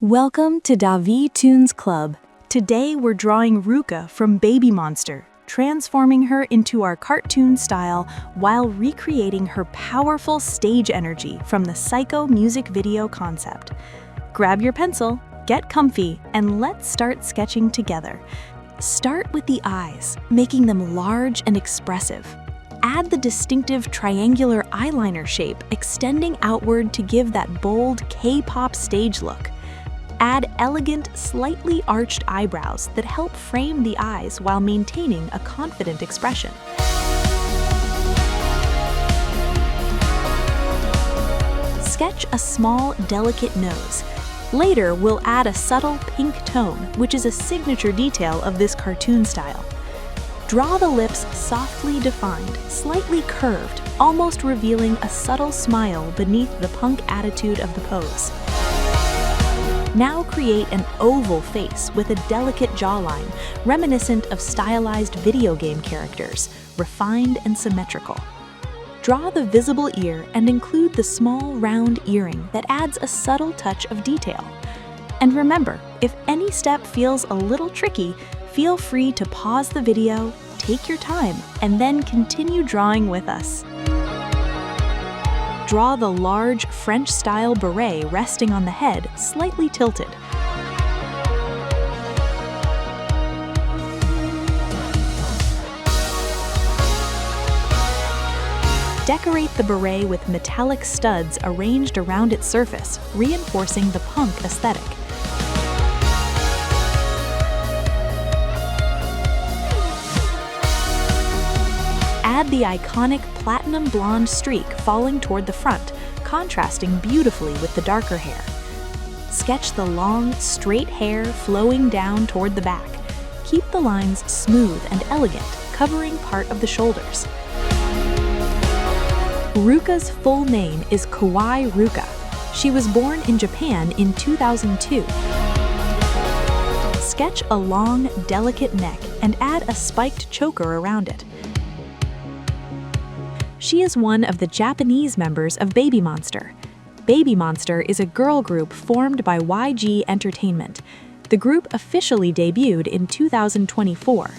Welcome to Davi Toons Club. Today we're drawing Ruka from BABYMONSTER, transforming her into our cartoon style while recreating her powerful stage energy from the Psycho music video concept. Grab your pencil, get comfy, and let's start sketching together. Start with the eyes, making them large and expressive. Add the distinctive triangular eyeliner shape, extending outward to give that bold K-pop stage look. Add elegant, slightly arched eyebrows that help frame the eyes while maintaining a confident expression. Sketch a small, delicate nose. Later, we'll add a subtle pink tone, which is a signature detail of this cartoon style. Draw the lips softly defined, slightly curved, almost revealing a subtle smile beneath the punk attitude of the pose. Now create an oval face with a delicate jawline, reminiscent of stylized video game characters, refined and symmetrical. Draw the visible ear and include the small round earring that adds a subtle touch of detail. And remember, if any step feels a little tricky, feel free to pause the video, take your time, and then continue drawing with us. Draw the large French-style beret resting on the head, slightly tilted. Decorate the beret with metallic studs arranged around its surface, reinforcing the punk aesthetic. Add the iconic platinum blonde streak falling toward the front, contrasting beautifully with the darker hair. Sketch the long, straight hair flowing down toward the back. Keep the lines smooth and elegant, covering part of the shoulders. Ruka's full name is Kawaii Ruka. She was born in Japan in 2002. Sketch a long, delicate neck and add a spiked choker around it. She is one of the Japanese members of BABYMONSTER. BABYMONSTER is a girl group formed by YG Entertainment. The group officially debuted in 2024.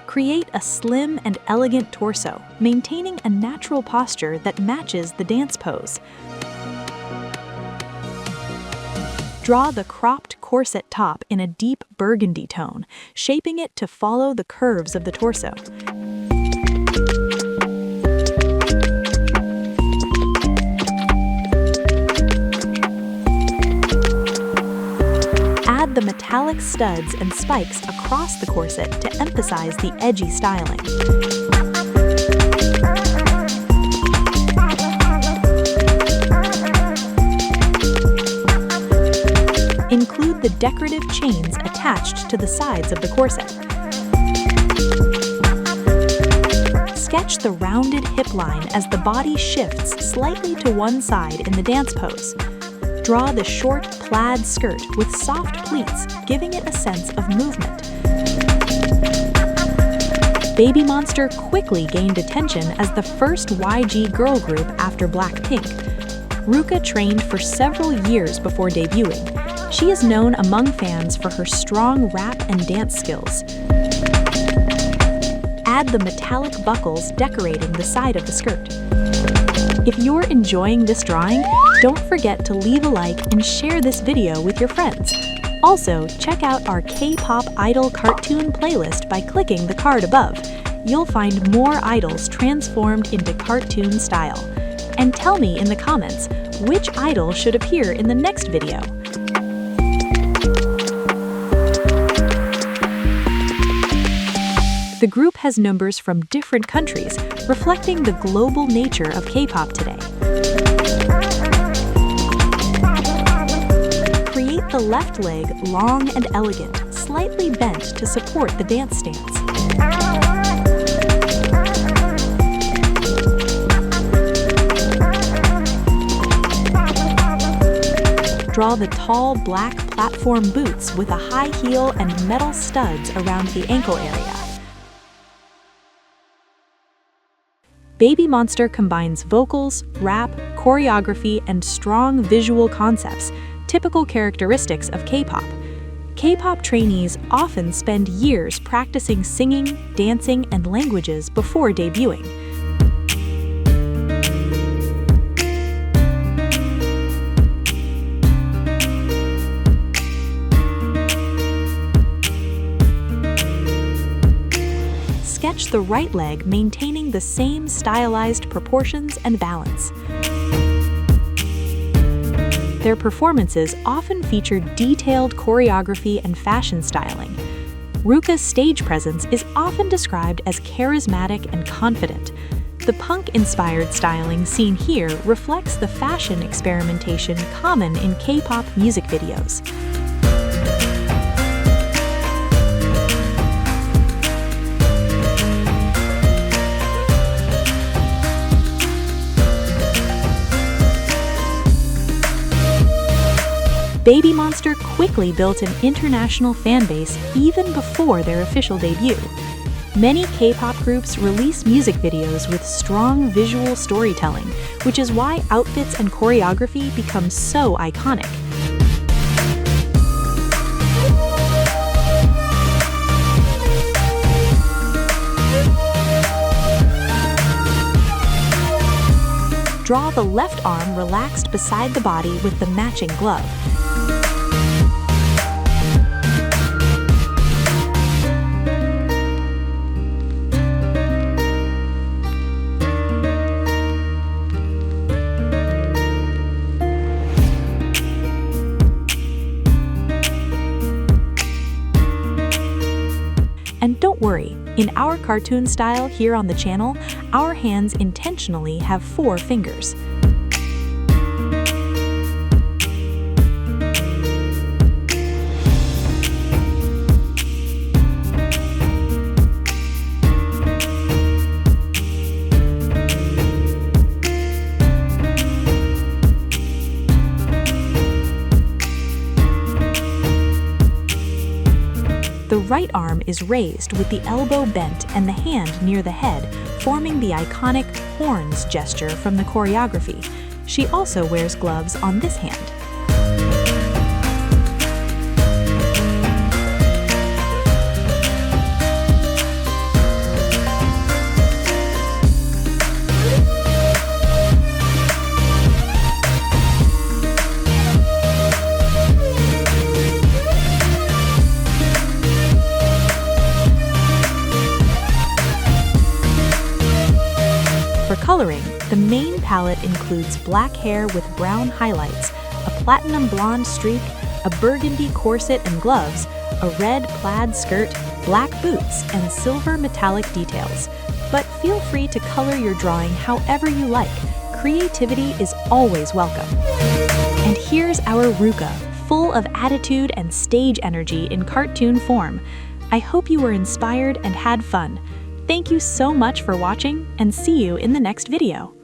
Create a slim and elegant torso, maintaining a natural posture that matches the dance pose. Draw the cropped corset top in a deep burgundy tone, shaping it to follow the curves of the torso. Add the metallic studs and spikes across the corset to emphasize the edgy styling. Include the decorative chains attached to the sides of the corset. Sketch the rounded hip line as the body shifts slightly to one side in the dance pose. Draw the short plaid skirt with soft pleats, giving it a sense of movement. BABYMONSTER quickly gained attention as the first YG girl group after Blackpink. Ruka trained for several years before debuting. She is known among fans for her strong rap and dance skills. Add the metallic buckles decorating the side of the skirt. If you're enjoying this drawing, don't forget to leave a like and share this video with your friends. Also, check out our K-pop idol cartoon playlist by clicking the card above. You'll find more idols transformed into cartoon style. And tell me in the comments, which idol should appear in the next video? The group has numbers from different countries, reflecting the global nature of K-pop today. Create the left leg long and elegant, slightly bent to support the dance stance. Draw the tall black platform boots with a high heel and metal studs around the ankle area. BABYMONSTER combines vocals, rap, choreography, and strong visual concepts, typical characteristics of K-pop. K-pop trainees often spend years practicing singing, dancing, and languages before debuting. Sketch the right leg maintaining the same stylized proportions and balance. Their performances often feature detailed choreography and fashion styling. Ruka's stage presence is often described as charismatic and confident. The punk-inspired styling seen here reflects the fashion experimentation common in K-pop music videos. BABYMONSTER quickly built an international fanbase even before their official debut. Many K-pop groups release music videos with strong visual storytelling, which is why outfits and choreography become so iconic. Draw the left arm relaxed beside the body with the matching glove. And don't worry, in our cartoon style here on the channel, our hands intentionally have 4 fingers. The right arm is raised with the elbow bent and the hand near the head, forming the iconic horns gesture from the choreography. She also wears gloves on this hand. For coloring, the main palette includes black hair with brown highlights, a platinum blonde streak, a burgundy corset and gloves, a red plaid skirt, black boots, and silver metallic details. But feel free to color your drawing however you like. Creativity is always welcome. And here's our Ruka, full of attitude and stage energy in cartoon form. I hope you were inspired and had fun. Thank you so much for watching, and see you in the next video.